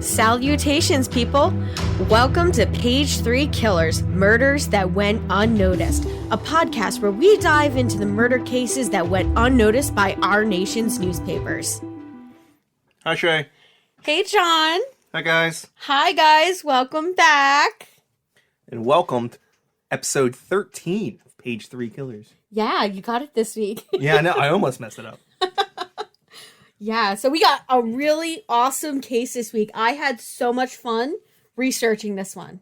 Salutations, people! Welcome to Page 3 Killers, Murders That Went Unnoticed, a podcast where we dive into the murder cases that went unnoticed by our nation's newspapers. Hi, Shay. Hey, John. Hi, guys. Hi, guys. Welcome back. And welcome to episode 13 of Page 3 Killers. Yeah, you got it this week. Yeah, I know. I almost messed it up. Yeah, so we got a really awesome case this week. I had so much fun researching this one.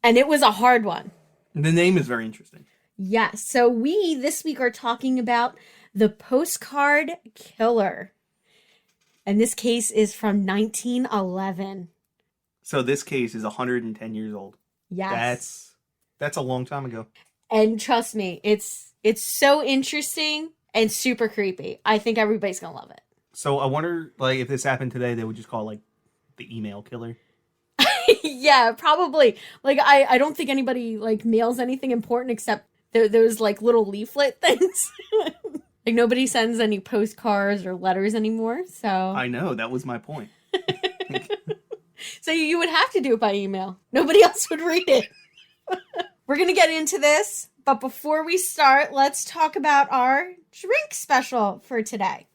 And it was a hard one. The name is very interesting. Yes, so we this week are talking about the Postcard Killer. And this case is from 1911. So this case is 110 years old. Yes. That's a long time ago. And trust me, it's so interesting and super creepy. I think everybody's going to love it. So I wonder, like, if this happened today, they would just call it, like, the email killer. Yeah, probably. Like, I don't think anybody, like, mails anything important except those, like, little leaflet things. Like, nobody sends any postcards or letters anymore, so... I know, that was my point. So you would have to do it by email. Nobody else would read it. We're going to get into this, but before we start, let's talk about our drink special for today.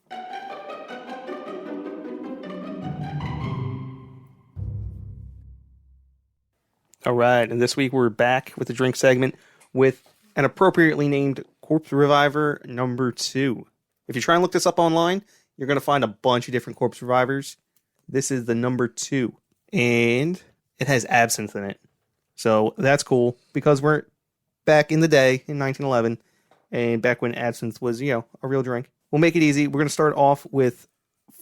All right, and this week we're back with the drink segment with an appropriately named Corpse Reviver number 2. If you try and look this up online, you're going to find a bunch of different Corpse Revivers. This is the number 2, and it has absinthe in it. So that's cool, because we're back in the day, in 1911, and back when absinthe was, a real drink. We'll make it easy. We're going to start off with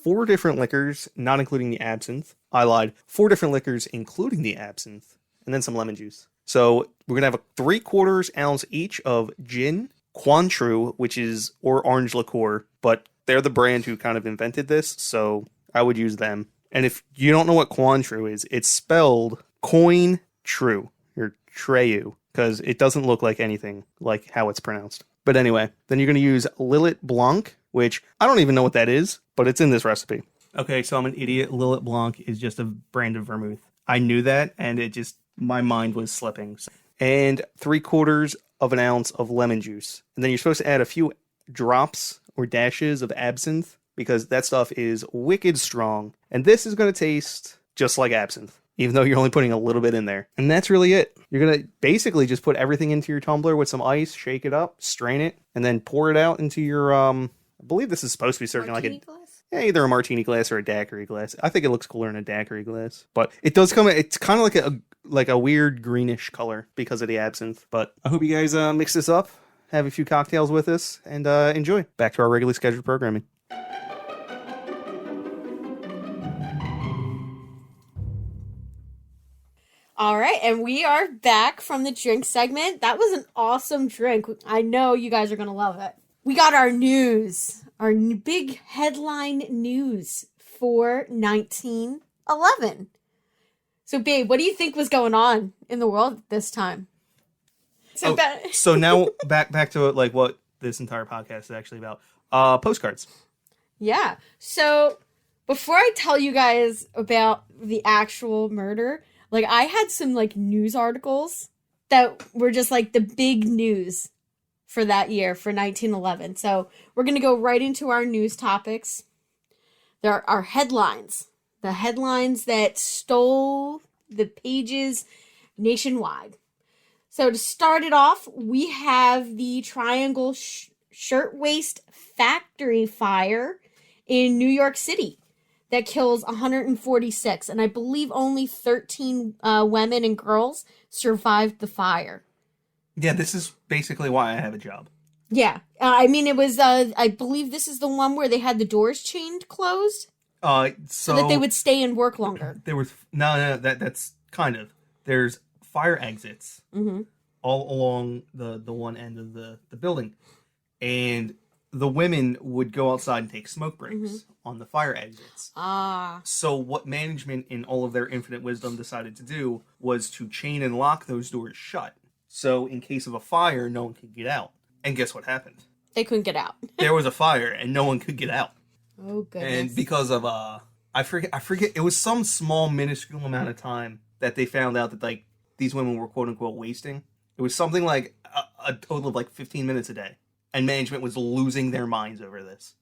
4 different liquors, not including the absinthe. I lied. 4 different liquors, including the absinthe, and then some lemon juice. So we're going to have a 3/4 ounce each of gin, Cointreau, or orange liqueur, but they're the brand who kind of invented this, so I would use them. And if you don't know what Cointreau is, it's spelled Cointreau, or Treu, because it doesn't look like anything like how it's pronounced. But anyway, then you're going to use Lillet Blanc, which I don't even know what that is, but it's in this recipe. Okay, so I'm an idiot. Lillet Blanc is just a brand of vermouth. I knew that, and my mind was slipping. And 3/4 of an ounce of lemon juice. And then you're supposed to add a few drops or dashes of absinthe, because that stuff is wicked strong. And this is going to taste just like absinthe, even though you're only putting a little bit in there. And that's really it. You're going to basically just put everything into your tumbler with some ice, shake it up, strain it, and then pour it out into your, I believe this is supposed to be served in like either a martini glass or a daiquiri glass. I think it looks cooler in a daiquiri glass. But it does it's kind of like a weird greenish color because of the absinthe. But I hope you guys mix this up, have a few cocktails with us, and enjoy. Back to our regularly scheduled programming. All right, and we are back from the drink segment. That was an awesome drink. I know you guys are going to love it. We got our news, our big headline news for 1911. So, babe, what do you think was going on in the world this time? So now back to like what this entire podcast is actually about. Postcards. Yeah. So before I tell you guys about the actual murder, like, I had some, like, news articles that were just, like, the big news for that year, for 1911. So we're going to go right into our news topics. There are headlines. The headlines that stole the pages nationwide. So to start it off, we have the Triangle Shirtwaist Factory fire in New York City that kills 146, and I believe only 13 women and girls survived the fire. Yeah, this is basically why I have a job. Yeah, I mean, it was, I believe this is the one where they had the doors chained closed, so that they would stay and work longer. There was, that's kind of, there's fire exits all along the one end of the building, and the women would go outside and take smoke breaks on the fire exits. So what management, in all of their infinite wisdom, decided to do was to chain and lock those doors shut. So in case of a fire, no one could get out. And guess what happened? They couldn't get out. There was a fire and no one could get out. Oh, goodness. And because of I forget. It was some small, minuscule amount of time that they found out that, like, these women were quote-unquote wasting. It was something like a total of, like, 15 minutes a day. And management was losing their minds over this.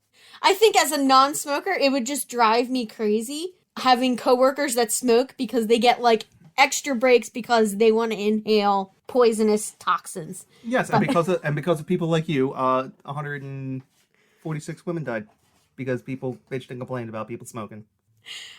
I think as a non-smoker, it would just drive me crazy having coworkers that smoke because they get, like, extra breaks because they want to inhale poisonous toxins. Yes, and because of people like you, 146 women died because people bitched and complained about people smoking.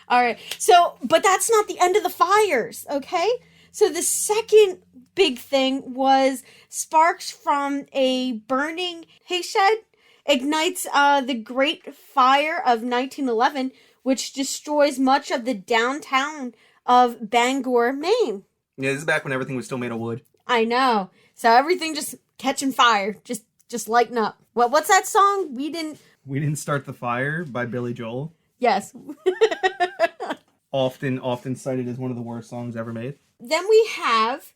All right. So, but that's not the end of the fires, okay? So the second big thing was sparks from a burning hay shed ignites the Great Fire of 1911, which destroys much of the downtown of Bangor, Maine. Yeah, this is back when everything was still made of wood. I know. So everything just catching fire, just lighting up. Well, what's that song? We didn't start the fire by Billy Joel. Yes. often cited as one of the worst songs ever made. Then we have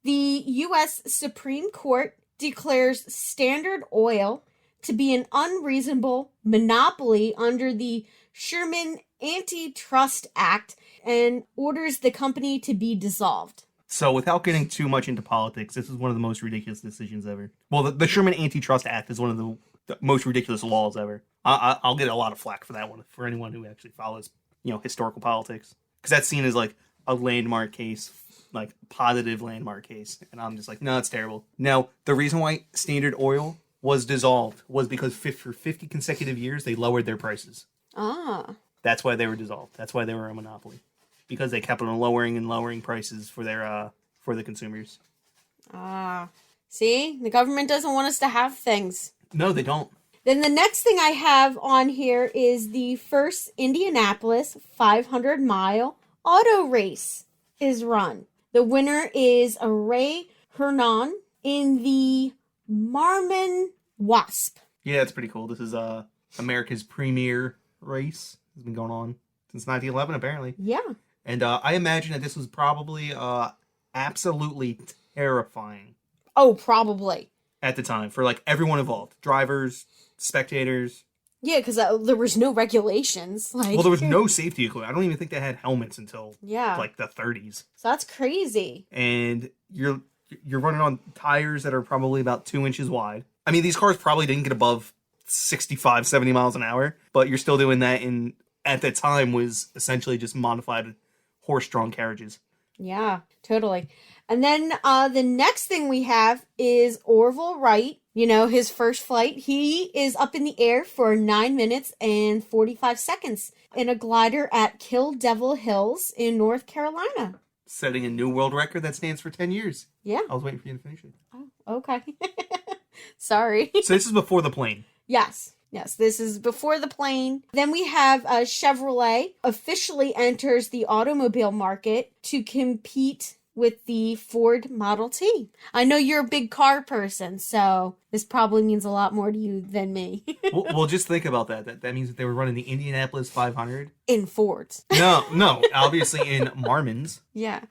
the U.S. Supreme Court declares Standard Oil to be an unreasonable monopoly under the Sherman Antitrust Act and orders the company to be dissolved. So without getting too much into politics, this is one of the most ridiculous decisions ever. Well, the Sherman Antitrust Act is one of the most ridiculous laws ever. I'll get a lot of flack for that one, for anyone who actually follows, historical politics. Because that's seen as, like, a landmark case, like, positive landmark case. And I'm just like, no, it's terrible. Now, the reason why Standard Oil was dissolved was because for 50 consecutive years, they lowered their prices. Ah. That's why they were dissolved. That's why they were a monopoly. Because they kept on lowering prices for their for the consumers. Ah. See? The government doesn't want us to have things. No, they don't. Then the next thing I have on here is the first Indianapolis 500-mile auto race is run. The winner is Ray Hernan in the Marmon Wasp. Yeah, it's pretty cool. This is America's premier race. It's been going on since 1911, apparently. Yeah. And I imagine that this was probably absolutely terrifying. Oh, probably. At the time, for, like, everyone involved. Drivers, spectators. Yeah, because there was no regulations. Well, there was no safety equipment. I don't even think they had helmets until, like, the 30s. So that's crazy. And you're running on tires that are probably about 2 inches wide. I mean, these cars probably didn't get above 65, 70 miles an hour, but you're still doing that at the time was essentially just modified horse-drawn carriages. Yeah, totally. And then the next thing we have is Orville Wright. His first flight. He is up in the air for 9 minutes and 45 seconds in a glider at Kill Devil Hills in North Carolina. Setting a new world record that stands for 10 years. Yeah. I was waiting for you to finish it. Oh, okay. Sorry. So this is before the plane. Yes, this is before the plane. Then we have Chevrolet officially enters the automobile market to compete with the Ford Model T. I know you're a big car person, so this probably means a lot more to you than me. well, just think about that. That means that they were running the Indianapolis 500. In Fords. No, obviously in Marmons. Yeah.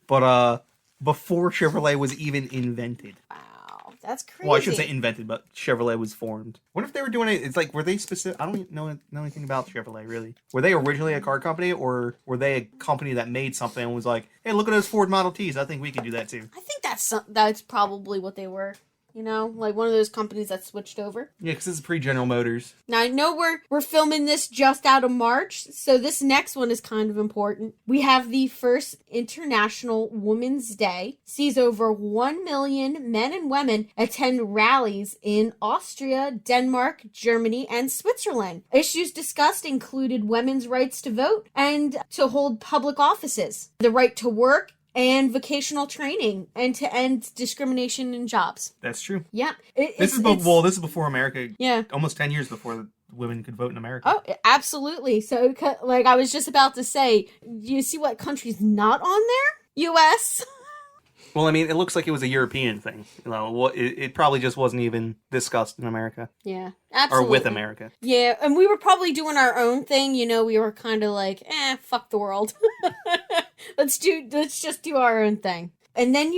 But before Chevrolet was even invented. Wow, that's crazy. Well, I shouldn't say invented, but Chevrolet was formed. What if they were doing it? It's like, were they specific? I don't even know anything about Chevrolet, really. Were they originally a car company, or were they a company that made something and was like, hey, look at those Ford Model Ts. I think we can do that too. I think that's probably what they were. Like one of those companies that switched over. Yeah, because this is pre-General Motors. Now, I know we're filming this just out of March, so this next one is kind of important. We have the first International Women's Day. Sees over 1 million men and women attend rallies in Austria, Denmark, Germany, and Switzerland. Issues discussed included women's rights to vote and to hold public offices, the right to work, and vocational training, and to end discrimination in jobs. That's true. Yeah. This is before America. Yeah. Almost 10 years before women could vote in America. Oh, absolutely. So, like I was just about to say, you see what country's not on there? U.S. Well, I mean, it looks like it was a European thing. It probably just wasn't even discussed in America. Yeah, absolutely. Or with America. Yeah, and we were probably doing our own thing. We were kind of like, fuck the world. Let's just do our own thing. And then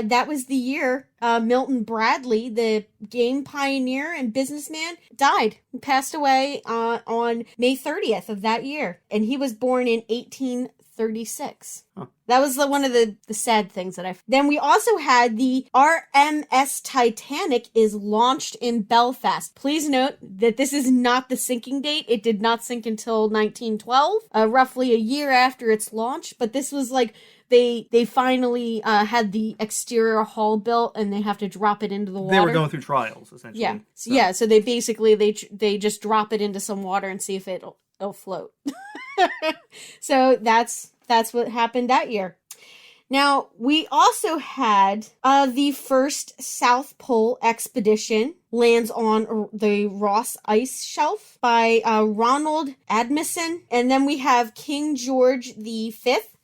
that was the year Milton Bradley, the game pioneer and businessman, died. He passed away on May 30th of that year. And he was born in 1836. Huh. That was one of the sad things that Then we also had the RMS Titanic is launched in Belfast. Please note that this is not the sinking date. It did not sink until 1912, roughly a year after its launch. But this was like, they finally had the exterior hull built, and they have to drop it into the water. They were going through trials, essentially. Yeah. So, yeah, so they basically, they just drop it into some water and see if it'll float. So that's what happened that year. Now, we also had the first South Pole expedition lands on the Ross Ice Shelf by Ronald Admison. And then we have King George V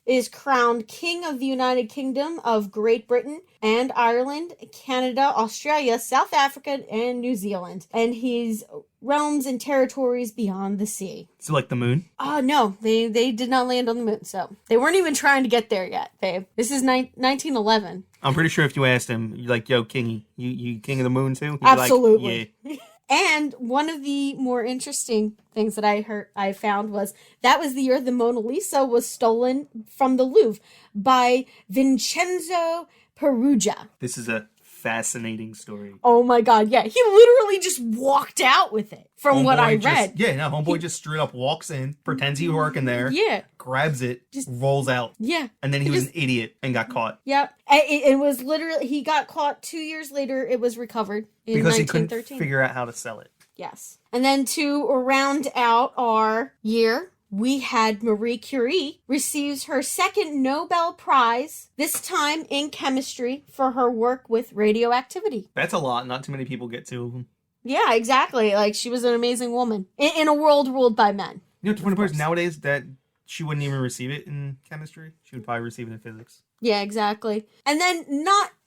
is crowned King of the United Kingdom of Great Britain and Ireland, Canada, Australia, South Africa, and New Zealand. And his realms and territories beyond the sea. So like the moon? No, they did not land on the moon, so they weren't even trying to get there yet, babe. This is 1911. I'm pretty sure if you asked him, you're like, yo, Kingy, you king of the moon too? He'd Absolutely. Be like, yeah. And one of the more interesting things that I found was that was the year the Mona Lisa was stolen from the Louvre by Vincenzo Peruggia. This is a fascinating story. Oh my God, yeah. He literally just walked out with it from what I read. Homeboy just straight up walks in, pretends he's working there. Yeah. Grabs it, just rolls out. Yeah. And then he was an idiot and got caught. Yep. It was literally, he got caught 2 years later. It was recovered in because 1913. He couldn't figure out how to sell it. Yes. And then to round out our year, we had Marie Curie receives her second Nobel Prize, this time in chemistry, for her work with radioactivity. That's a lot. Not too many people get two of them. Yeah, exactly. Like, she was an amazing woman in a world ruled by men. You know, it's one person nowadays that she wouldn't even receive it in chemistry. She would probably receive it in physics. Yeah, exactly. And then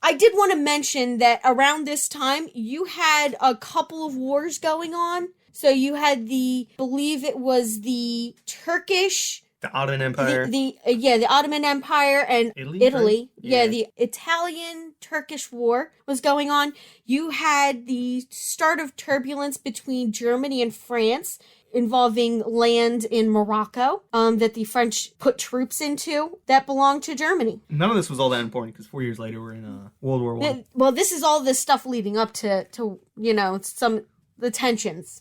I did want to mention that around this time, you had a couple of wars going on. So you had believe it was the Turkish... The Ottoman Empire. The Ottoman Empire and Italy. Right? Yeah, the Italian-Turkish War was going on. You had the start of turbulence between Germany and France involving land in Morocco that the French put troops into that belonged to Germany. None of this was all that important because 4 years later we're in World War I. Well, this is all this stuff leading up to the tensions,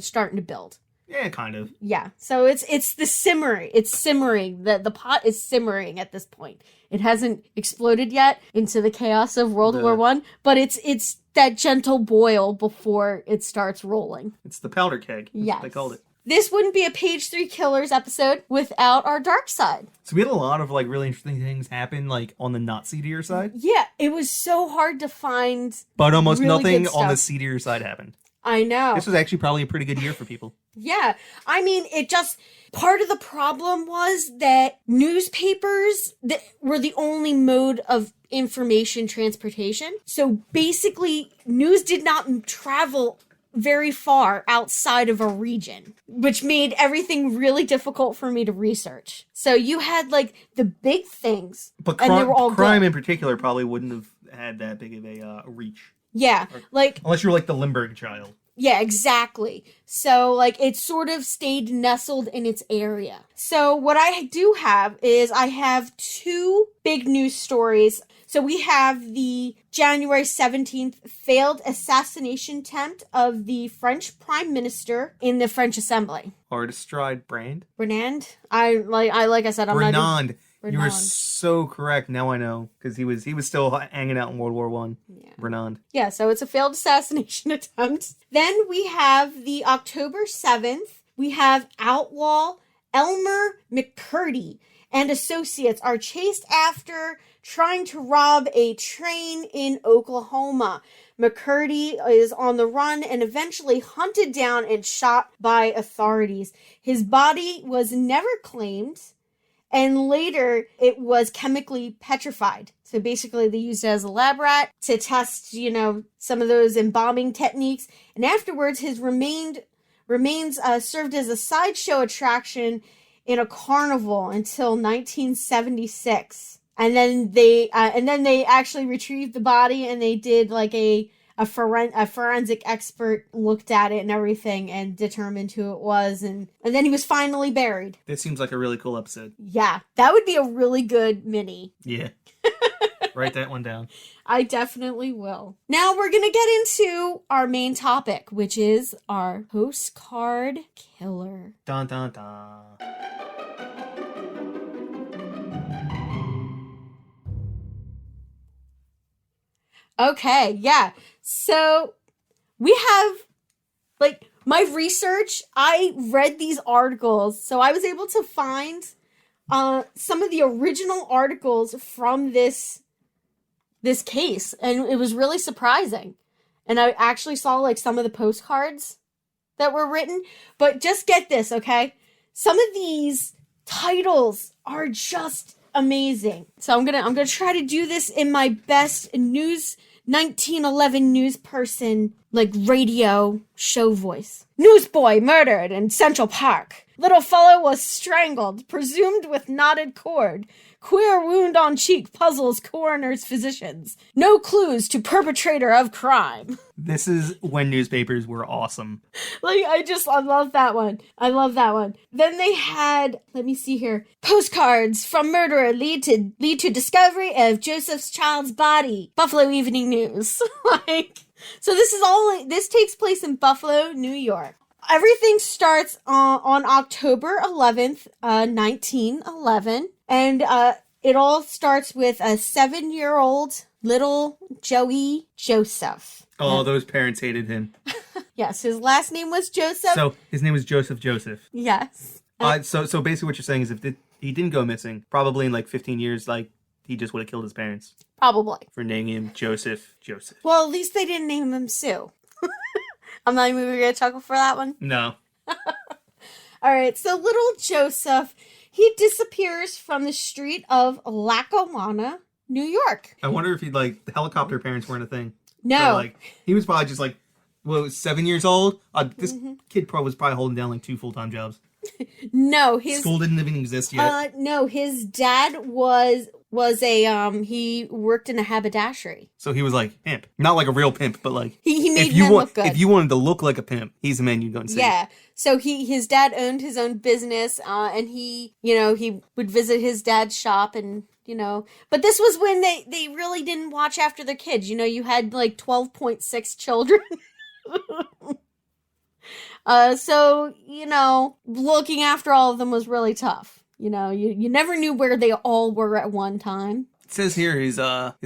starting to build. Yeah, kind of. Yeah. So it's the simmering. It's simmering. The pot is simmering at this point. It hasn't exploded yet into the chaos of World War I, but it's that gentle boil before it starts rolling. It's the powder keg. That's what they called it. This wouldn't be a Page 3 Killers episode without our dark side. So we had a lot of really interesting things happen on the not seedier side. Yeah, it was so hard to find. But almost really nothing on the seedier side happened. I know. This was actually probably a pretty good year for people. Yeah. I mean, part of the problem was that newspapers were the only mode of information transportation. So basically, news did not travel very far outside of a region, which made everything really difficult for me to research. So you had the big things, but and they were all crime good. In particular probably wouldn't have had that big of a reach. Yeah, unless you were the Limburg child. Yeah, exactly. So, it sort of stayed nestled in its area. So, what I do have is I have two big news stories. So, we have the January 17th failed assassination attempt of the French Prime Minister in the French Assembly. Artistride Brand? Renand? Like I said, I'm Renand. not... Renand. You were so correct. Now I know. Because he was still hanging out in World War I. Yeah. Renand. Yeah, so it's a failed assassination attempt. Then we have the October 7th. We have outlaw Elmer McCurdy and associates are chased after trying to rob a train in Oklahoma. McCurdy is on the run and eventually hunted down and shot by authorities. His body was never claimed. And later, it was chemically petrified. So basically, they used it as a lab rat to test, some of those embalming techniques. And afterwards, his remains served as a sideshow attraction in a carnival until 1976. And then they actually retrieved the body, and they did like a forensic expert looked at it and everything and determined who it was, and then he was finally buried. This seems like a really cool episode. Yeah, that would be a really good mini. Yeah. Write that one down. I definitely will. Now we're going to get into our main topic, which is our Postcard Killer. Dun dun dun. Okay, yeah. So we have, like, my research, I read these articles, so I was able to find some of the original articles from this case, and it was really surprising. And I actually saw, like, some of the postcards that were written, but just get this, okay? Some of these titles are just amazing. So I'm gonna try to do this in my best 1911 news person, like, radio show voice. Newsboy murdered in Central Park. Little fellow was strangled, presumed with knotted cord. Queer wound on cheek puzzles coroner's physicians. No clues to perpetrator of crime. This is when newspapers were awesome. Like, I love that one. I love that one. Then they had, let me see here. Postcards from murderer lead to discovery of Joseph's child's body. Buffalo Evening News. So this takes place in Buffalo, New York. Everything starts on October 11th, 1911. And it all starts with a 7-year-old little Joey Joseph. Oh, those parents hated him. Yes, his last name was Joseph. So his name was Joseph. Yes. So basically what you're saying is if he didn't go missing, probably in like 15 years, like, he just would have killed his parents. Probably. For naming him Joseph. Well, at least they didn't name him Sue. I'm not even going to chuckle for that one. No. All right, so little Joseph, he disappears from the street of Lackawanna, New York. I wonder if the helicopter parents weren't a thing. No. So, he was probably just 7 years old? This kid was probably holding down like 2 full-time jobs. No, school didn't even exist yet. No, his dad was he worked in a haberdashery. So he was like pimp, not like a real pimp, but like he made men look good. If you wanted to look like a pimp, he's the man you'd go and see. Yeah. So his dad owned his own business, and he would visit his dad's shop, and but this was when they really didn't watch after their kids. You had like 12.6 children. So, looking after all of them was really tough. You never knew where they all were at one time. It says here his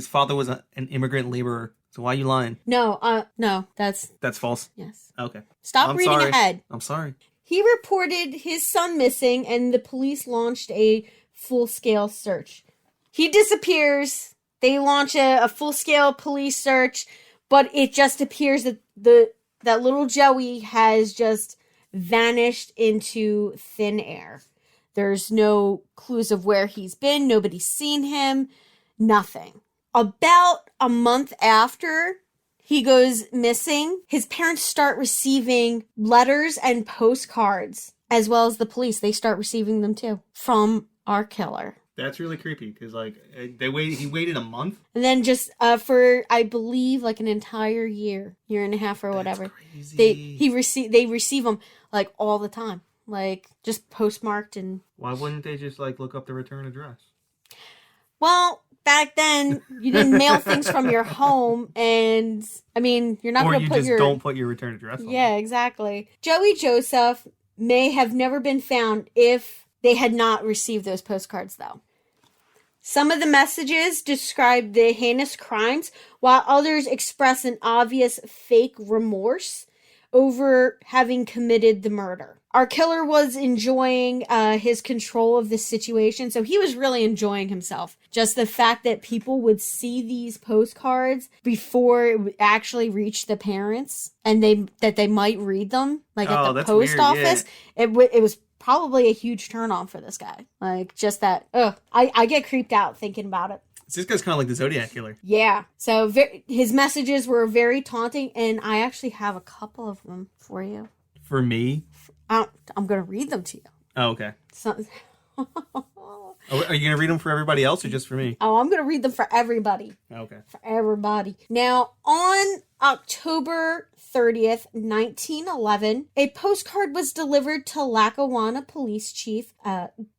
father was an immigrant laborer. So why are you lying? No, that's false. Yes. Okay. Stop reading ahead. I'm sorry. He reported his son missing, and the police launched a full-scale search. He disappears. They launch a full-scale police search, but it just appears that that little Joey has just vanished into thin air. There's no clues of where he's been. Nobody's seen him. Nothing. About a month after he goes missing, his parents start receiving letters and postcards, as well as the police. They start receiving them too, from our killer. That's really creepy because he waited a month, and then just for I believe like an entire year and a half or whatever. That's crazy. They receive them like all the time, like just postmarked. And why wouldn't they just look up the return address? Well, back then you didn't mail things from your home, and I mean you're not going to put don't put your return address on. Yeah, exactly. Joey Joseph may have never been found if they had not received those postcards, though. Some of the messages describe the heinous crimes, while others express an obvious fake remorse over having committed the murder. Our killer was enjoying his control of the situation, so he was really enjoying himself. Just the fact that people would see these postcards before it would actually reach the parents, and they might read them, like at the post office. Yeah. It was probably a huge turn on for this guy. Like, just that, I get creeped out thinking about it. This guy's kind of like the Zodiac Killer. Yeah. So his messages were very taunting, and I actually have a couple of them for you. For me? I'm going to read them to you. Oh, okay. So, Oh, are you going to read them for everybody else or just for me? Oh, I'm going to read them for everybody. Okay. For everybody. Now, on October 30th, 1911, a postcard was delivered to Lackawanna Police Chief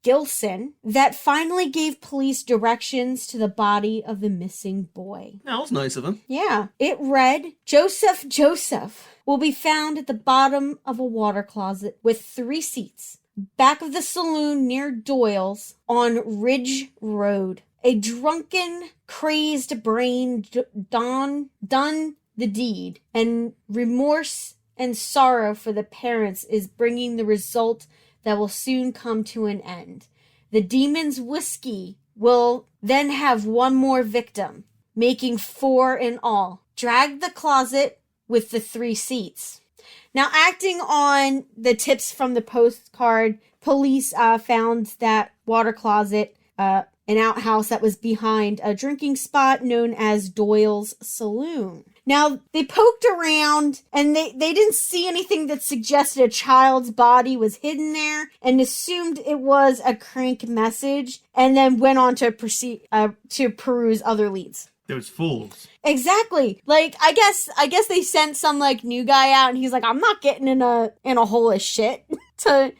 Gilson that finally gave police directions to the body of the missing boy. That was nice of him. Yeah. It read, Joseph will be found at the bottom of a water closet with 3 seats. Back of the saloon near Doyle's on Ridge Road. A drunken, crazed brain done the deed, and remorse and sorrow for the parents is bringing the result that will soon come to an end. The demon's whiskey will then have one more victim, making 4 in all. Drag the closet with the 3 seats. Now, acting on the tips from the postcard, police found that water closet, an outhouse that was behind a drinking spot known as Doyle's Saloon. Now, they poked around and they didn't see anything that suggested a child's body was hidden there and assumed it was a crank message and then went on to proceed to peruse other leads. Those fools. Exactly. Like, I guess they sent some, like, new guy out, and he's like, I'm not getting in a hole of shit.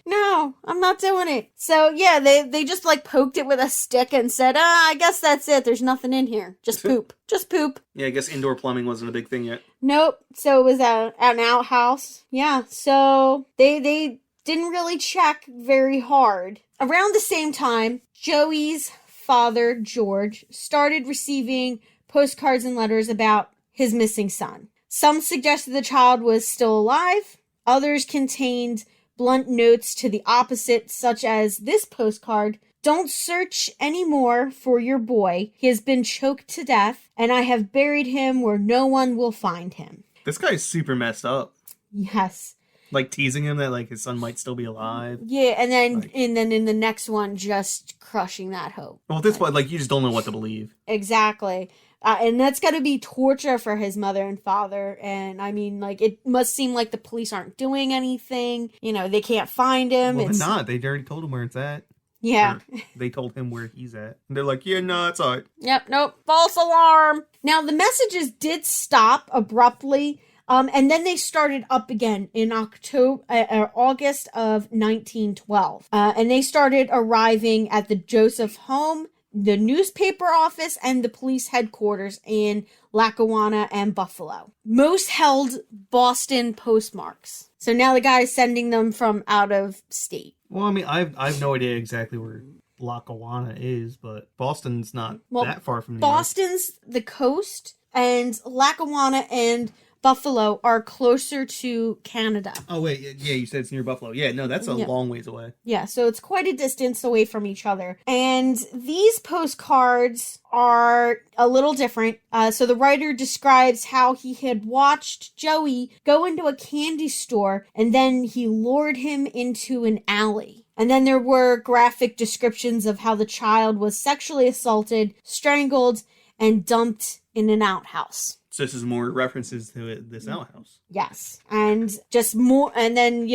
No, I'm not doing it. So, yeah, they just, like, poked it with a stick and said, I guess that's it. There's nothing in here. Just poop. Just poop. Yeah, I guess indoor plumbing wasn't a big thing yet. Nope. So it was an outhouse. Yeah, so they didn't really check very hard. Around the same time, Joey's father, George, started receiving postcards and letters about his missing son. Some suggested the child was still alive. Others contained blunt notes to the opposite, such as this postcard: "Don't search anymore for your boy. He has been choked to death, and I have buried him where no one will find him." This guy's super messed up. Yes. Like teasing him that like his son might still be alive. Yeah, and then in the next one, just crushing that hope. Well, at this point, like, you just don't know what to believe. Exactly. And that's got to be torture for his mother and father. And I mean, like, it must seem like the police aren't doing anything. You know, they can't find him. Well, they're not. They already told him where it's at. Yeah. Or they told him where he's at. And they're like, yeah, no, it's all right. Yep, nope, false alarm. Now, the messages did stop abruptly. And then they started up again in August of 1912. And they started arriving at the Joseph home, the newspaper office, and the police headquarters in Lackawanna and Buffalo. Most held Boston postmarks. So now the guy's sending them from out of state. Well, I mean, I've no idea exactly where Lackawanna is, but Boston's not that far from New York. Boston's the coast, and Lackawanna and Buffalo are closer to Canada. Oh, wait. Yeah, you said it's near Buffalo. Yeah, no, that's a long ways away. Yeah, so it's quite a distance away from each other. And these postcards are a little different. So the writer describes how he had watched Joey go into a candy store, and then he lured him into an alley. And then there were graphic descriptions of how the child was sexually assaulted, strangled, and dumped in an outhouse. So this is more references to this outhouse. Yes. And just more, and then,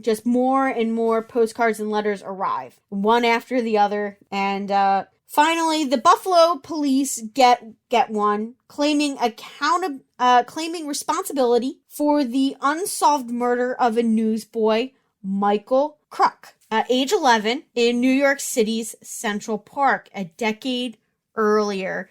just more and more postcards and letters arrive, one after the other. And finally, the Buffalo police get one claiming claiming responsibility for the unsolved murder of a newsboy, Michael Kruk, age 11, in New York City's Central Park, a decade earlier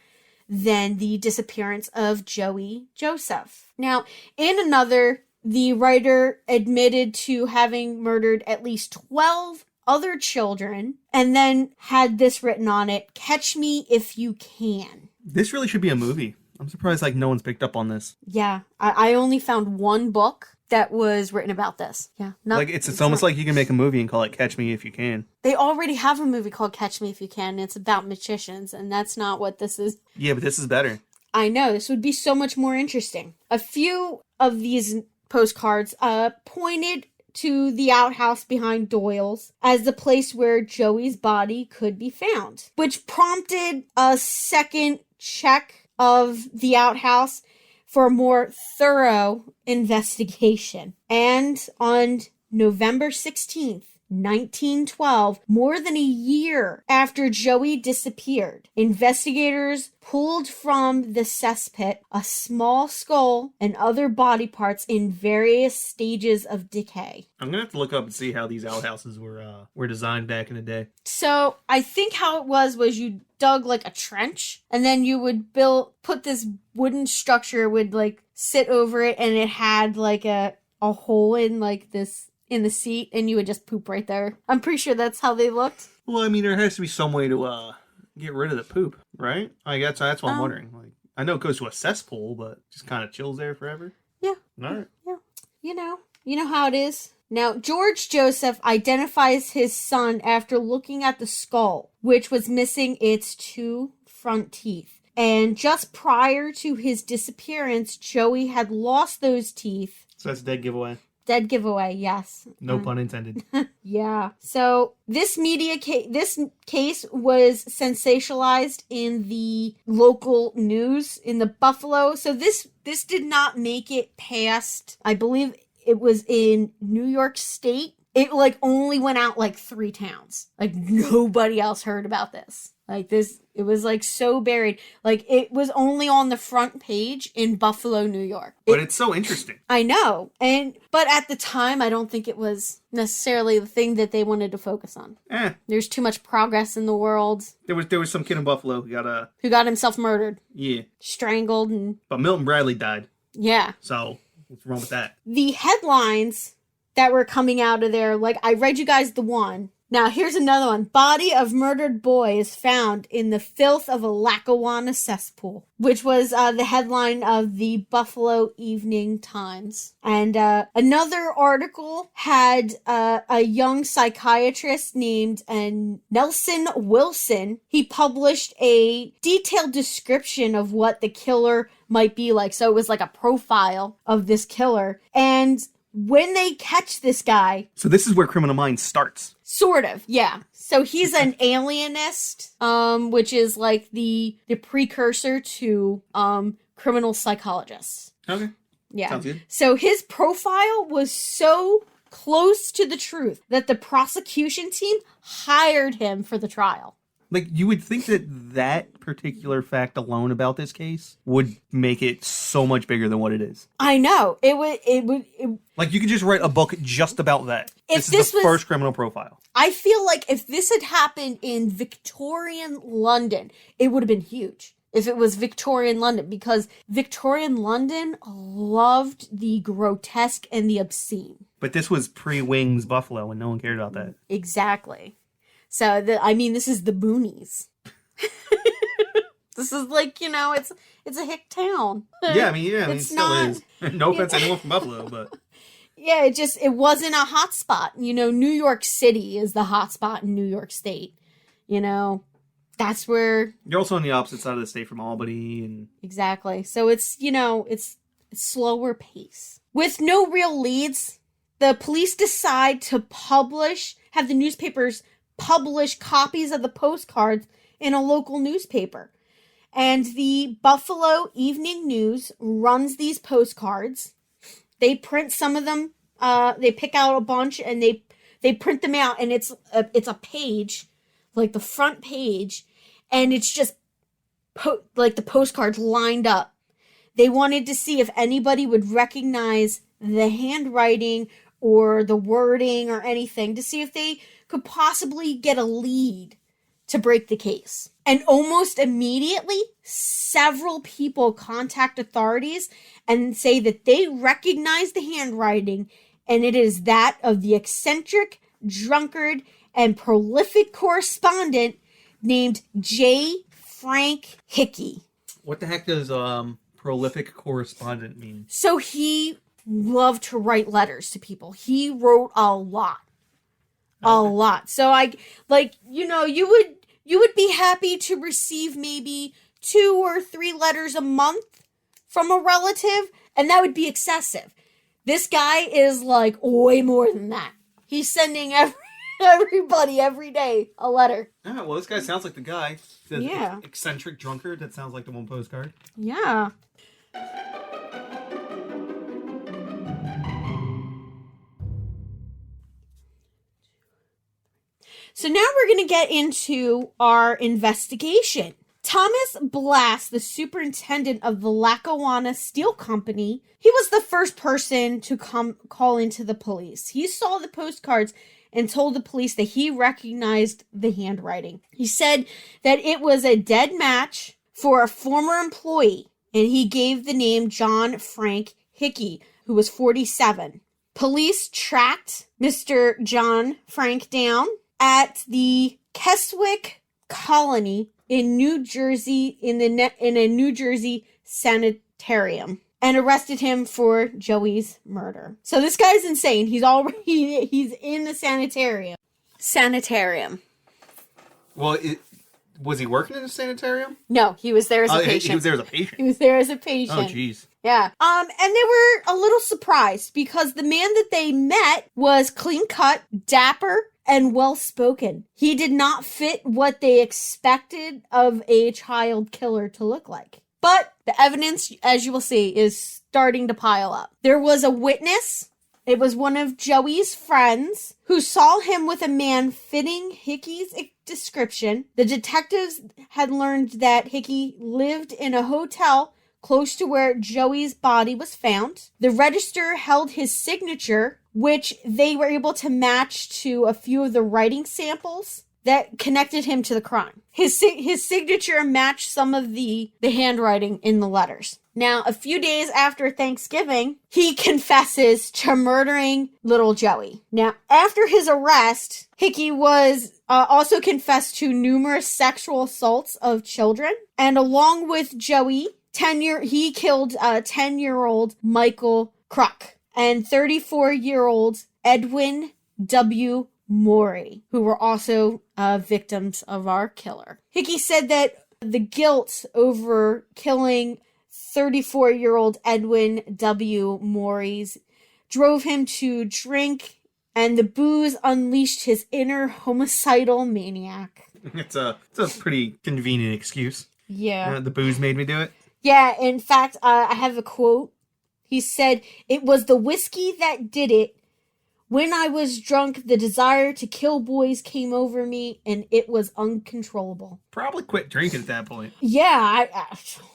than the disappearance of Joey Joseph. Now, in another, the writer admitted to having murdered at least 12 other children, and then had this written on it: "Catch me if you can." This really should be a movie. I'm surprised no one's picked up on this. Yeah, I only found one book that was written about this. Yeah. It's almost like you can make a movie and call it Catch Me If You Can. They already have a movie called Catch Me If You Can, and it's about magicians, and that's not what this is. Yeah, but this is better. I know, this would be so much more interesting. A few of these postcards pointed to the outhouse behind Doyle's as the place where Joey's body could be found, which prompted a second check of the outhouse for a more thorough investigation. And on November 16th, 1912, more than a year after Joey disappeared. Investigators pulled from the cesspit a small skull and other body parts in various stages of decay. I'm gonna have to look up and see how these outhouses were designed back in the day. So I think how it was you dug like a trench, and then you would put this wooden structure, would like sit over it, and it had like a hole in like this in the seat, and you would just poop right there. I'm pretty sure that's how they looked. Well, I mean, there has to be some way to get rid of the poop, right? I guess that's what I'm wondering. Like, I know it goes to a cesspool, but just kind of chills there forever. Yeah. All right. Yeah. You know how it is. Now, George Joseph identifies his son after looking at the skull, which was missing its 2 front teeth. And just prior to his disappearance, Joey had lost those teeth. So that's a dead giveaway. Dead giveaway, yes. No pun intended. Yeah. So this case was sensationalized in the local news in the Buffalo. So this did not make it past, I believe it was in New York State. It like only went out like 3 towns. Like nobody else heard about this. Like this, it was like so buried. Like it was only on the front page in Buffalo, New York. But it's so interesting. I know. But at the time, I don't think it was necessarily the thing that they wanted to focus on. There's too much progress in the world. There was some kid in Buffalo who got himself murdered. Yeah. Strangled But Milton Bradley died. Yeah. So what's wrong with that? The headlines that were coming out of there, like I read you guys the one. Now, here's another one. Body of murdered boy is found in the filth of a Lackawanna cesspool, which was the headline of the Buffalo Evening Times. And another article had a young psychiatrist named Nelson Wilson. He published a detailed description of what the killer might be like. So it was like a profile of this killer. And when they catch this guy... So this is where Criminal Minds starts. Sort of, yeah. So he's an alienist, which is like the precursor to criminal psychologists. Okay. Yeah. Sounds good. So his profile was so close to the truth that the prosecution team hired him for the trial. Like, you would think that particular fact alone about this case would make it so much bigger than what it is. I know. It would. Like, you could just write a book just about that. If this is the first criminal profile. I feel like if this had happened in Victorian London, it would have been huge. If it was Victorian London, because Victorian London loved the grotesque and the obscene. But this was pre-Wings Buffalo, and no one cared about that. Exactly. So, this is the boonies. This is like, it's a hick town. Yeah, it still is. No offense to anyone from Buffalo, but... Yeah, it wasn't a hot spot. New York City is the hot spot in New York State. That's where... You're also on the opposite side of the state from Albany. And exactly. So it's slower pace. With no real leads, the police decide to have the newspapers publish copies of the postcards in a local newspaper. And the Buffalo Evening News runs these postcards. They print some of them. They pick out a bunch and they print them out. And it's a page, like the front page. And it's just like the postcards lined up. They wanted to see if anybody would recognize the handwriting or the wording or anything, to see if they could possibly get a lead to break the case. And almost immediately, several people contact authorities and say that they recognize the handwriting, and it is that of the eccentric, drunkard, and prolific correspondent named J. Frank Hickey. What the heck does prolific correspondent mean? So he loved to write letters to people. He wrote a lot. Okay. A lot. So you would be happy to receive maybe 2 or 3 letters a month from a relative, and that would be excessive. This guy is like way more than that. He's sending everybody every day a letter. Yeah, well, this guy sounds like the guy. Yeah. Eccentric drunkard. That sounds like the one postcard. Yeah. So now we're going to get into our investigation. Thomas Blass, the superintendent of the Lackawanna Steel Company, he was the first person to call into the police. He saw the postcards and told the police that he recognized the handwriting. He said that it was a dead match for a former employee, and he gave the name John Frank Hickey, who was 47. Police tracked Mr. John Frank down at the Keswick Colony in New Jersey, in a New Jersey sanitarium, and arrested him for Joey's murder. So this guy's insane. He's in the sanitarium. Well, was he working in a sanitarium? No, he was there as a patient. He was there as a patient. He was there as a patient. Oh, jeez. Yeah. And they were a little surprised because the man that they met was clean-cut, dapper, and well-spoken. He did not fit what they expected of a child killer to look like. But the evidence, as you will see, is starting to pile up. There was a witness. It was one of Joey's friends who saw him with a man fitting Hickey's description. The detectives had learned that Hickey lived in a hotel close to where Joey's body was found. The register held his signature, which they were able to match to a few of the writing samples that connected him to the crime. His signature matched some of the handwriting in the letters. Now, a few days after Thanksgiving, he confesses to murdering little Joey. Now, after his arrest, Hickey was also confessed to numerous sexual assaults of children. And along with Joey, he killed 10-year-old Michael Kruk and 34-year-old Edwin W. Morey, who were also victims of our killer. Hickey said that the guilt over killing 34-year-old Edwin W. Morey's drove him to drink, and the booze unleashed his inner homicidal maniac. It's a pretty convenient excuse. Yeah. The booze made me do it. Yeah, in fact, I have a quote. He said, "It was the whiskey that did it. When I was drunk, the desire to kill boys came over me, and it was uncontrollable." Probably quit drinking at that point. Yeah,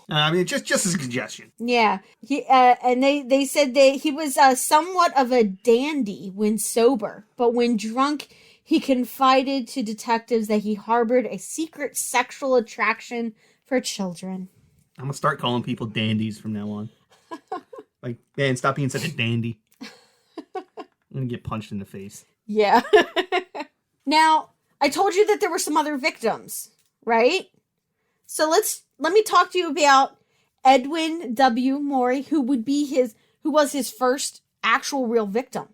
I mean, just as a suggestion. Yeah, and they said that he was somewhat of a dandy when sober, but when drunk, he confided to detectives that he harbored a secret sexual attraction for children. I'm gonna start calling people dandies from now on. Like, man, stop being such a dandy. I'm gonna get punched in the face. Yeah. Now, I told you that there were some other victims, right? So let me talk to you about Edwin W. Morey, who was his first actual real victim.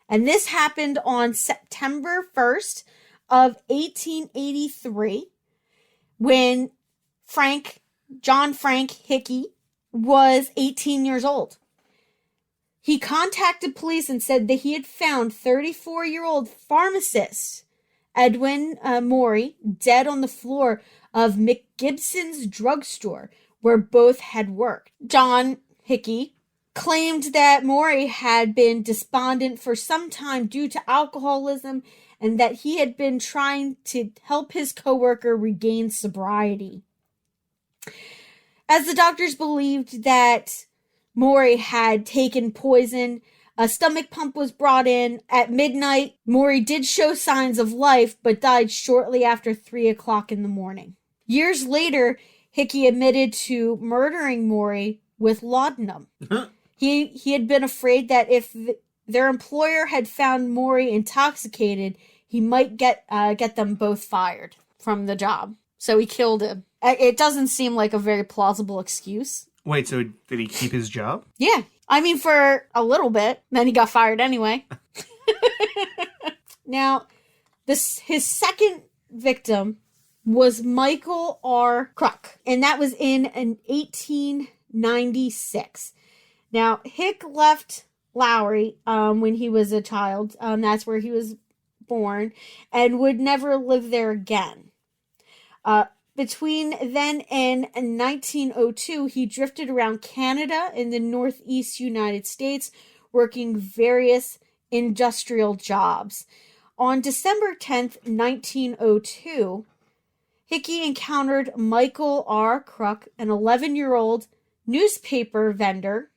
And this happened on September 1st of 1883 when John Frank Hickey was 18 years old. He contacted police and said that he had found 34-year-old pharmacist Edwin Morey dead on the floor of McGibson's drugstore where both had worked. John Hickey claimed that Morey had been despondent for some time due to alcoholism and that he had been trying to help his coworker regain sobriety. As the doctors believed that Morey had taken poison, a stomach pump was brought in. At midnight, Morey did show signs of life, but died shortly after 3 o'clock in the morning. Years later, Hickey admitted to murdering Morey with laudanum. He had been afraid that if their employer had found Morey intoxicated, he might get them both fired from the job. So he killed him. It doesn't seem like a very plausible excuse. Wait, so did he keep his job? Yeah. I mean, for a little bit. Then he got fired anyway. Now, his second victim was Michael R. Kruk. And that was in 1896. Now, Hick left Lowry when he was a child. That's where he was born. And would never live there again. Between then and 1902, he drifted around Canada in the northeast United States, working various industrial jobs. On December 10th, 1902, Hickey encountered Michael R. Kruk, an 11-year-old newspaper vendor.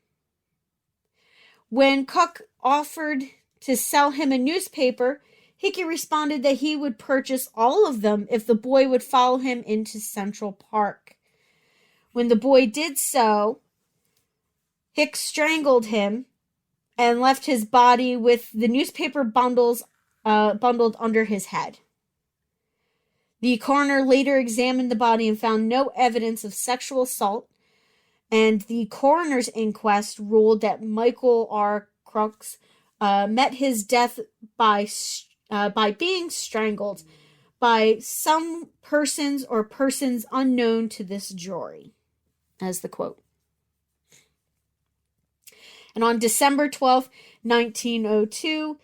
When Kruk offered to sell him a newspaper, Hickey responded that he would purchase all of them if the boy would follow him into Central Park. When the boy did so, Hicks strangled him and left his body with the newspaper bundled under his head. The coroner later examined the body and found no evidence of sexual assault, and the coroner's inquest ruled that Michael R. Kruk met his death by being strangled by some persons or persons unknown to this jury, as the quote. And on December 12th, 1902,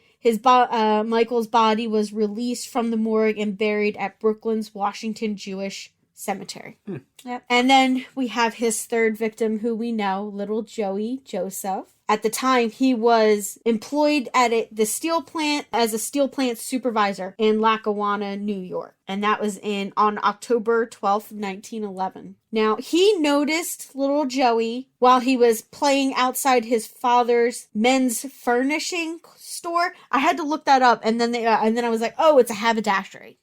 Michael's body was released from the morgue and buried at Brooklyn's Washington Jewish Cemetery. Yep. And then we have his third victim, who we know, little Joey Joseph. At the time, he was employed at the steel plant as a steel plant supervisor in Lackawanna, New York. And that was on October 12th, 1911. Now, he noticed little Joey while he was playing outside his father's men's furnishing store. I had to look that up, and then I was like, oh, it's a haberdashery.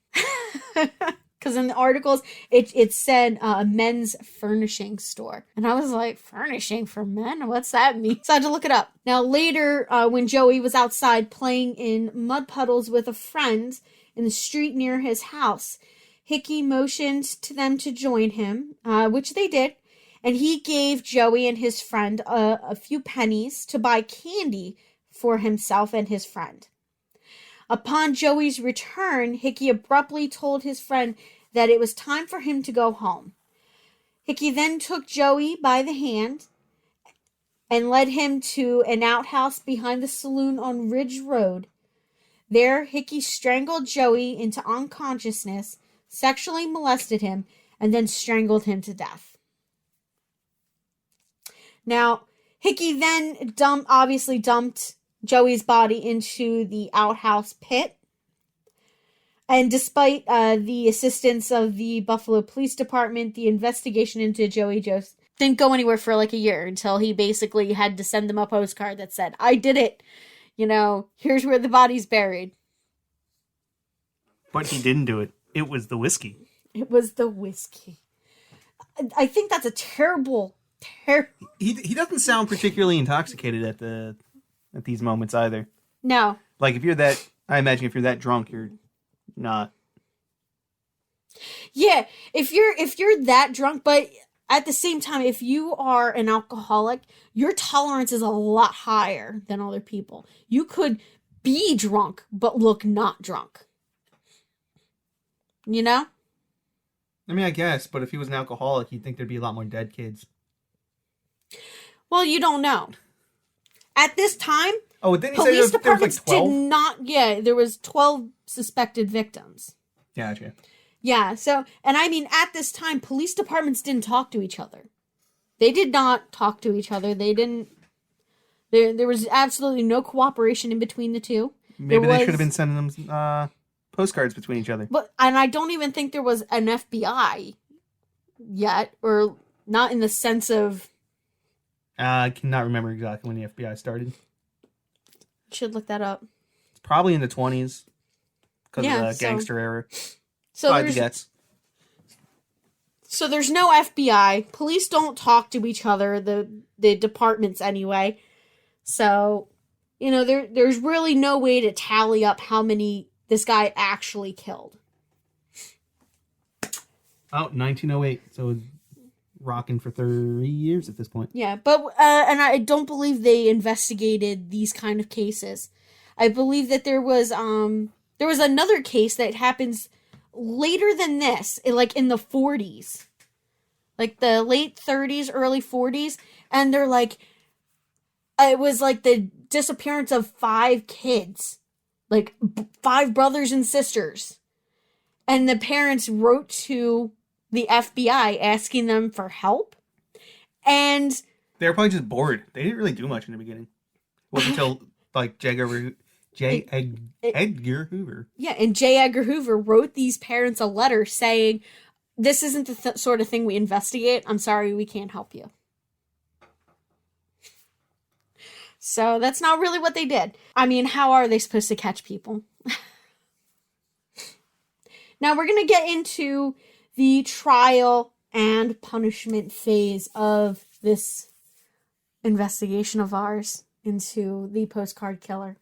Because in the articles, it said a men's furnishing store. And I was like, furnishing for men? What's that mean? So I had to look it up. Now, later, when Joey was outside playing in mud puddles with a friend in the street near his house, Hickey motioned to them to join him, which they did. And he gave Joey and his friend a few pennies to buy candy for himself and his friend. Upon Joey's return, Hickey abruptly told his friend that it was time for him to go home. Hickey then took Joey by the hand and led him to an outhouse behind the saloon on Ridge Road. There, Hickey strangled Joey into unconsciousness, sexually molested him, and then strangled him to death. Now, Hickey then dumped Joey's body into the outhouse pit. And despite the assistance of the Buffalo Police Department, the investigation into Joey Joseph didn't go anywhere for like a year until he basically had to send them a postcard that said, I did it. Here's where the body's buried. But he didn't do it. It was the whiskey. It was the whiskey. I think that's a terrible. He doesn't sound particularly intoxicated at these moments either. No. Like I imagine if you're that drunk, you're not. Yeah, if you're that drunk, but at the same time, if you are an alcoholic, your tolerance is a lot higher than other people. You could be drunk, but look not drunk. You know? I mean, I guess, but if he was an alcoholic, you'd think there'd be a lot more dead kids. Well, you don't know. At this time, didn't you police say departments there was like 12? did not. Yeah, there was 12 suspected victims. Gotcha. Yeah. So, and I mean, at this time, police departments didn't talk to each other. They did not talk to each other. They didn't. There was absolutely no cooperation in between the two. Maybe they should have been sending them postcards between each other. And I don't even think there was an FBI yet, or not in the sense of. I cannot remember exactly when the FBI started. Should look that up. It's probably in the 20s because of the gangster era. So there's no FBI. Police don't talk to each other, the departments anyway. So, there's really no way to tally up how many this guy actually killed. 1908. So rocking for 30 years at this point. Yeah, but and I don't believe they investigated these kind of cases. I believe that there was another case that happens later than this, like in the 40s. Like the late 30s, early 40s, and they're like it was like the disappearance of 5 kids. Like 5 brothers and sisters. And the parents wrote to the FBI asking them for help. And they were probably just bored. They didn't really do much in the beginning. It wasn't until like Edgar Hoover. Yeah, and J. Edgar Hoover wrote these parents a letter saying, this isn't the sort of thing we investigate. I'm sorry, we can't help you. So that's not really what they did. I mean, how are they supposed to catch people? Now we're going to get into the trial and punishment phase of this investigation of ours into the Postcard Killer.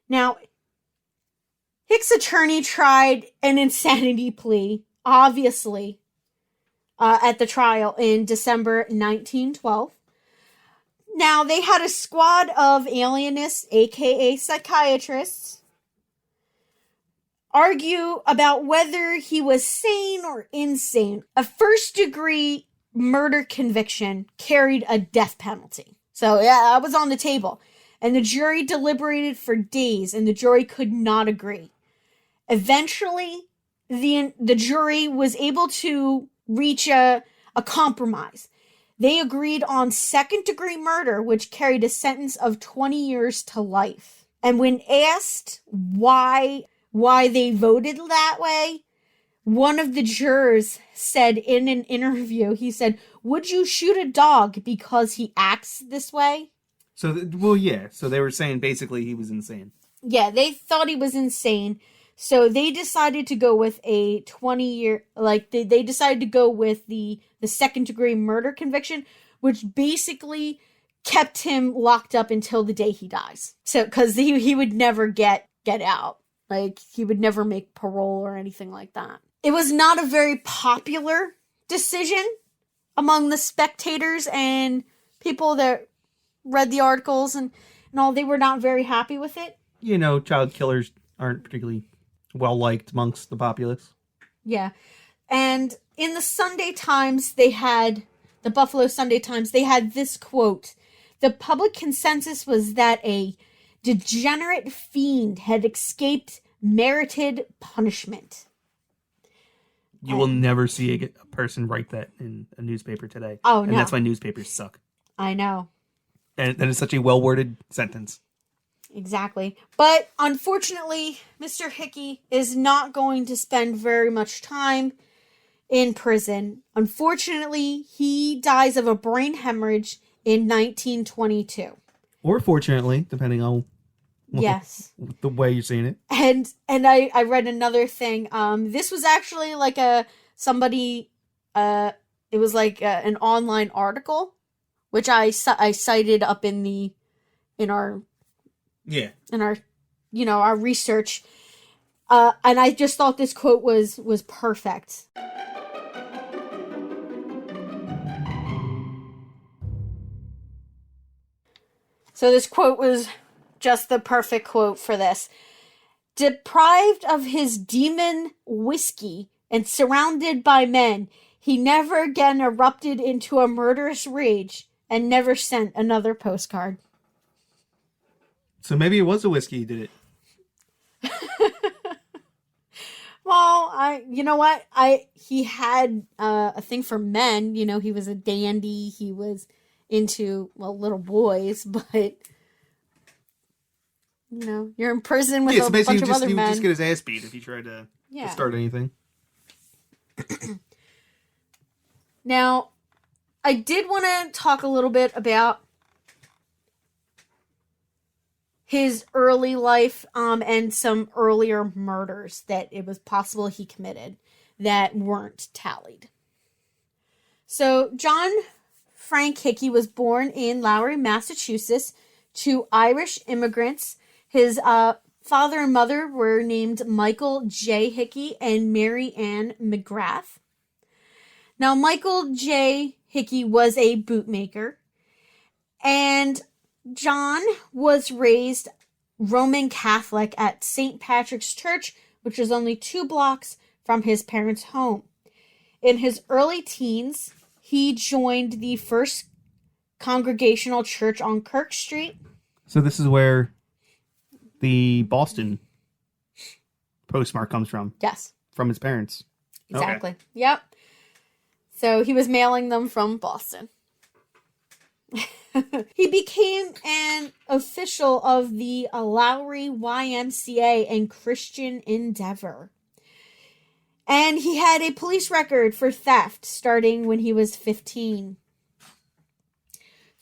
Now, Hick's attorney tried an insanity plea, obviously, at the trial in December 1912. Now, they had a squad of alienists, aka psychiatrists, argue about whether he was sane or insane. A first-degree murder conviction carried a death penalty. So, yeah, that was on the table. And the jury deliberated for days, and the jury could not agree. Eventually, the jury was able to reach a compromise. They agreed on second-degree murder, which carried a sentence of 20 years to life. And when asked why they voted that way, one of the jurors said in an interview, he said, "Would you shoot a dog because he acts this way?" So, So they were saying basically he was insane. Yeah, they thought he was insane. So they decided to go with a 20-year, they decided to go with the second-degree murder conviction, which basically kept him locked up until the day he dies. So, because he would never get out. He would never make parole or anything like that. It was not a very popular decision among the spectators and people that read the articles and all. They were not very happy with it. You know, child killers aren't particularly well-liked amongst the populace. Yeah. And in the Sunday Times, the Buffalo Sunday Times, they had this quote: "The public consensus was that a degenerate fiend had escaped merited punishment." You will never see a person write that in a newspaper today. Oh, no. And that's why newspapers suck. I know. And that is such a well-worded sentence. Exactly. But unfortunately, Mr. Hickey is not going to spend very much time in prison. Unfortunately, he dies of a brain hemorrhage in 1922. Or fortunately, depending on yes, the way you're seeing it. And I read another thing. This was actually like it was like an online article, which I cited up in our our research. And I just thought this quote was perfect. So this quote was just the perfect quote for this. "Deprived of his demon whiskey and surrounded by men, he never again erupted into a murderous rage and never sent another postcard." So maybe it was the whiskey he did it. Well, you know what? He had a thing for men. You know, he was a dandy. He was into, little boys, but you're in prison with a bunch of other men. He would just get his ass beat if he tried to start anything. Now, I did want to talk a little bit about his early life and some earlier murders that it was possible he committed that weren't tallied. So, John Frank Hickey was born in Lowry, Massachusetts, to Irish immigrants. His father and mother were named Michael J. Hickey and Mary Ann McGrath. Now, Michael J. Hickey was a bootmaker, and John was raised Roman Catholic at St. Patrick's Church, which was only 2 blocks from his parents' home. In his early teens, he joined the First Congregational Church on Kirk Street. So this is where the Boston postmark comes from? Yes. From his parents? Exactly. Okay. Yep. So he was mailing them from Boston. He became an official of the Lowry YMCA and Christian Endeavor. And he had a police record for theft starting when he was 15.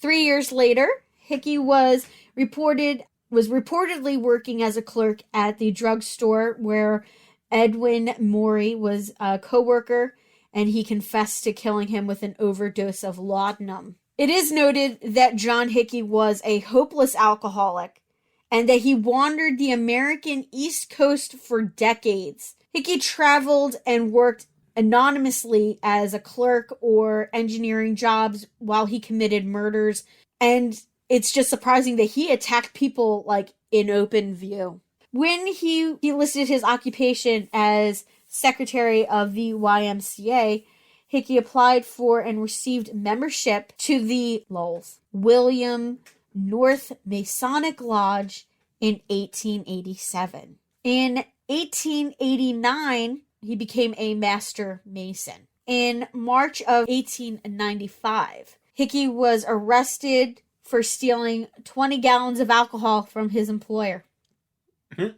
3 years later, Hickey was reportedly working as a clerk at the drugstore where Edwin Morey was a co-worker, and he confessed to killing him with an overdose of laudanum. It is noted that John Hickey was a hopeless alcoholic and that he wandered the American East Coast for decades. Hickey traveled and worked anonymously as a clerk or engineering jobs while he committed murders, and it's just surprising that he attacked people like in open view. When he listed his occupation as secretary of the YMCA, Hickey applied for and received membership to the William North Masonic Lodge in 1887. In 1889, he became a Master Mason. In March of 1895, Hickey was arrested for stealing 20 gallons of alcohol from his employer. Mm-hmm.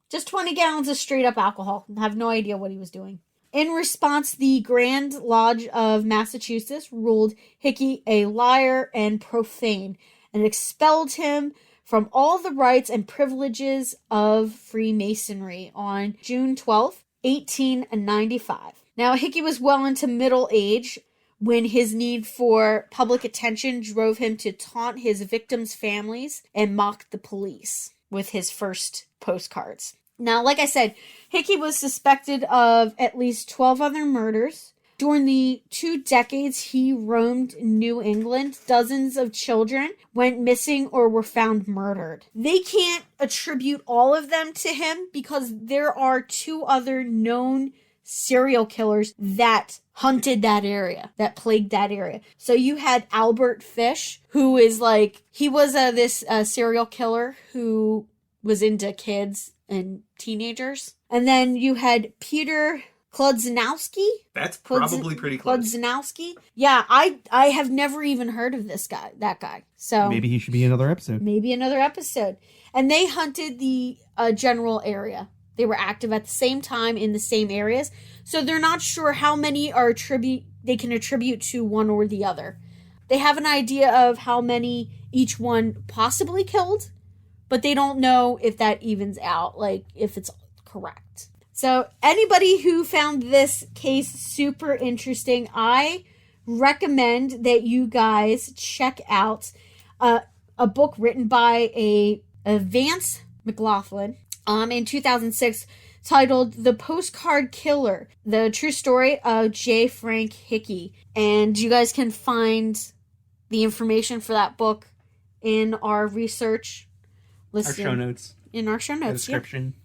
Just 20 gallons of straight up alcohol. I have no idea what he was doing. In response, the Grand Lodge of Massachusetts ruled Hickey a liar and profane and expelled him from all the rights and privileges of Freemasonry on June 12th, 1895. Now, Hickey was well into middle age when his need for public attention drove him to taunt his victims' families and mock the police with his first postcards. Now, like I said, Hickey was suspected of at least 12 other murders. During the 2 decades he roamed New England, dozens of children went missing or were found murdered. They can't attribute all of them to him because there are 2 other known serial killers that hunted that area, that plagued that area. So you had Albert Fish, who is he was this serial killer who was into kids and teenagers. And then you had Peter Klodzinowski. That's probably pretty close. Klodzinowski. Yeah, I have never even heard of that guy. So maybe he should be another episode. And they hunted the general area. They were active at the same time in the same areas. So they're not sure how many they can attribute to one or the other. They have an idea of how many each one possibly killed, but they don't know if that evens out, if it's correct. So anybody who found this case super interesting, I recommend that you guys check out a book written by a Vance McLaughlin in 2006 titled The Postcard Killer, The True Story of J. Frank Hickey. And you guys can find the information for that book in our research listed. In our show notes. The description. Yeah.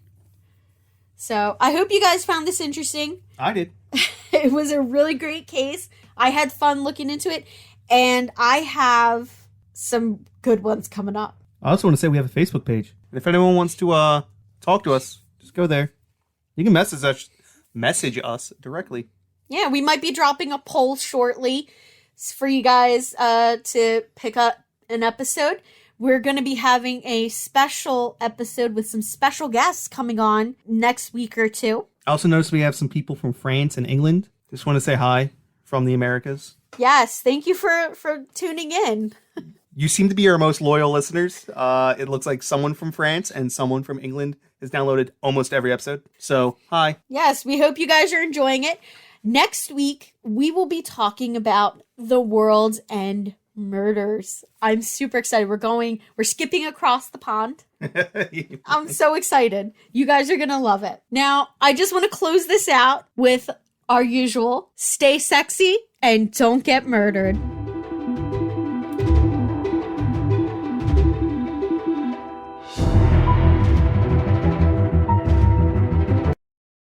So I hope you guys found this interesting. I did. It was a really great case. I had fun looking into it. And I have some good ones coming up. I also want to say we have a Facebook page. And if anyone wants to talk to us, just go there. You can message us directly. Yeah, we might be dropping a poll shortly for you guys to pick up an episode. We're going to be having a special episode with some special guests coming on next week or 2. I also noticed we have some people from France and England. Just want to say hi from the Americas. Yes, thank you for tuning in. You seem to be our most loyal listeners. It looks like someone from France and someone from England has downloaded almost every episode. So, hi. Yes, we hope you guys are enjoying it. Next week, we will be talking about the World's End murders. I'm super excited. We're skipping across the pond. I'm so excited. You guys are going to love it. Now, I just want to close this out with our usual, stay sexy and don't get murdered.